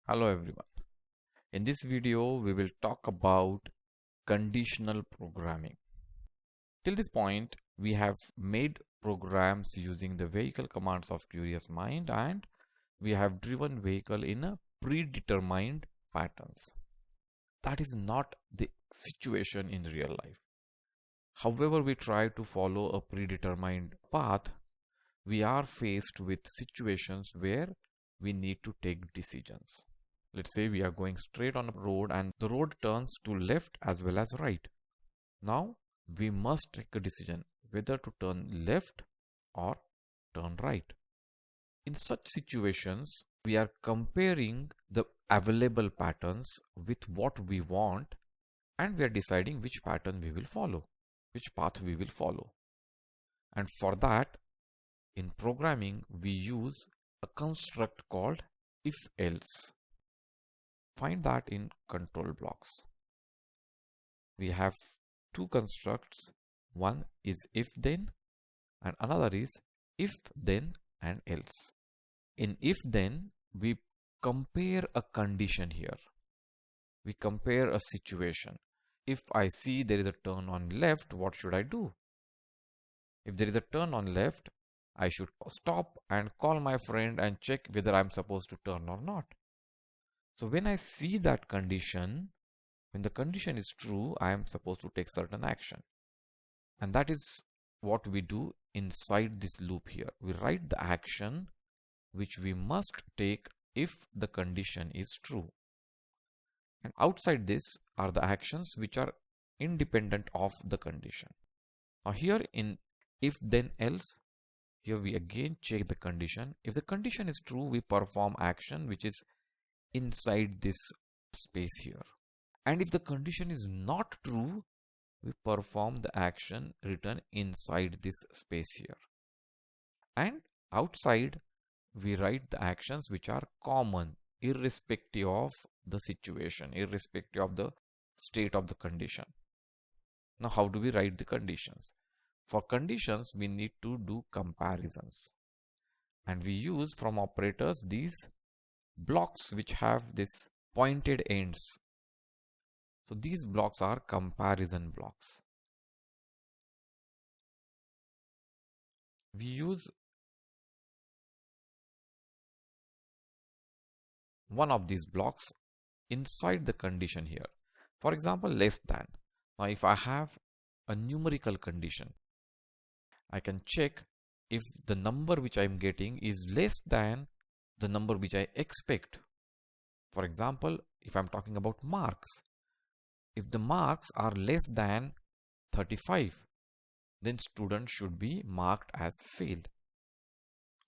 Hello everyone. In this video, we will talk about conditional programming. Till this point, we have made programs using the vehicle commands of Curious Mind, and we have driven vehicle in a predetermined patterns. That is not the situation in real life. However, we try to follow a predetermined path, we are faced with situations where we need to take decisions. Let's say we are going straight on a road and the road turns to left as well as right. Now we must take a decision whether to turn left or turn right. In such situations, we are comparing the available patterns with what we want, and we are deciding which pattern we will follow, which path we will follow. And for that, in programming, we use a construct called if-else. Find that in control blocks. We have two constructs. One is if then and another is if then and else. In if then, we compare a condition here. We compare a situation. If I see there is a turn on left, what should I do? If there is a turn on left, I should stop and call my friend and check whether I'm supposed to turn or not. So when I see that condition, when the condition is true, I am supposed to take certain action. And that is what we do inside this loop here. We write the action which we must take if the condition is true. And outside this are the actions which are independent of the condition. Now here in if then else, here we again check the condition. If the condition is true, we perform action which is inside this space here. And if the condition is not true, we perform the action written inside this space here. And outside, we write the actions which are common, irrespective of the situation, irrespective of the state of the condition. Now, how do we write the conditions? For conditions, we need to do comparisons. And we use from operators these blocks which have this pointed ends. So these blocks are comparison blocks. We use one of these blocks inside the condition here. For example, less than. Now if I have a numerical condition, I can check if the number which I am getting is less than the number which I expect. For example, if I'm talking about marks, if the marks are less than 35, then student should be marked as failed.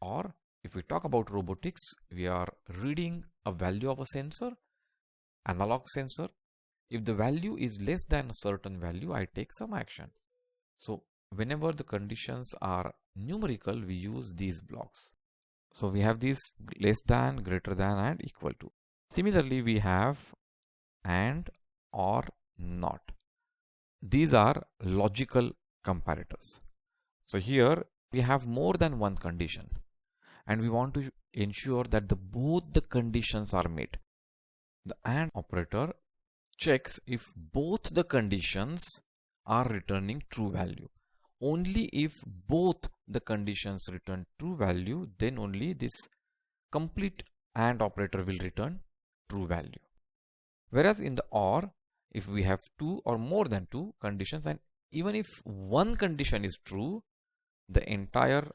Or if we talk about robotics, we are reading a value of a sensor, analog sensor. If the value is less than a certain value, I take some action. So whenever the conditions are numerical, we use these blocks. So we have these less than, greater than, and equal to. Similarly, we have and, or, not. These are logical comparators. So here we have more than one condition, and we want to ensure that both the conditions are met. The AND operator checks if both the conditions are returning true value. Only if both the conditions return true value, then only this complete AND operator will return true value. Whereas in the OR, if we have two or more than two conditions, and even if one condition is true, the entire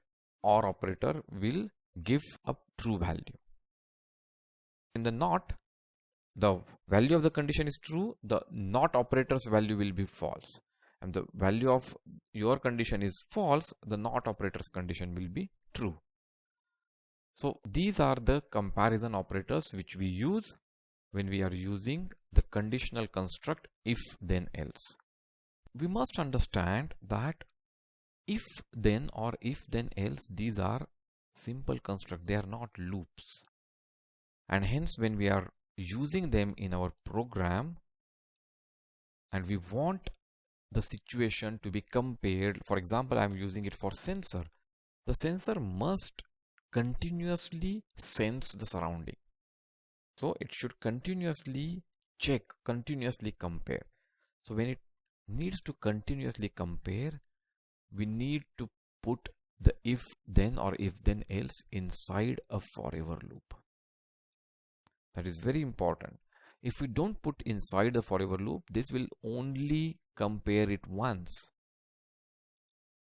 OR operator will give a true value. In the NOT, the value of the condition is true, the NOT operator's value will be false. And the value of your condition is false, the NOT operator's condition will be true. So these are the comparison operators which we use when we are using the conditional construct if then else. We must understand that if then or if then else, these are simple constructs, they are not loops. And hence when we are using them in our program and we want the situation to be compared, for example, I'm using it for sensor. The sensor must continuously sense the surrounding. So it should continuously check, continuously compare. So when it needs to continuously compare, we need to put the if then or if then else inside a forever loop. That is very important. If we don't put inside the forever loop, this will only compare it once.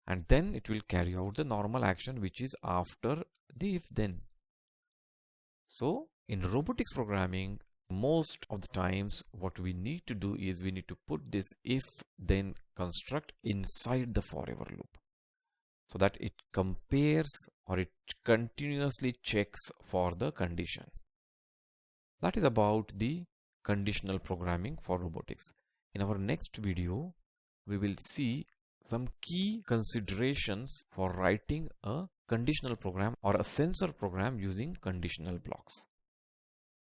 And then it will carry out the normal action which is after the if then. So in robotics programming, most of the times what we need to do is we need to put this if then construct inside the forever loop, so that it compares or it continuously checks for the condition. That is about the conditional programming for robotics. In our next video, we will see some key considerations for writing a conditional program or a sensor program using conditional blocks.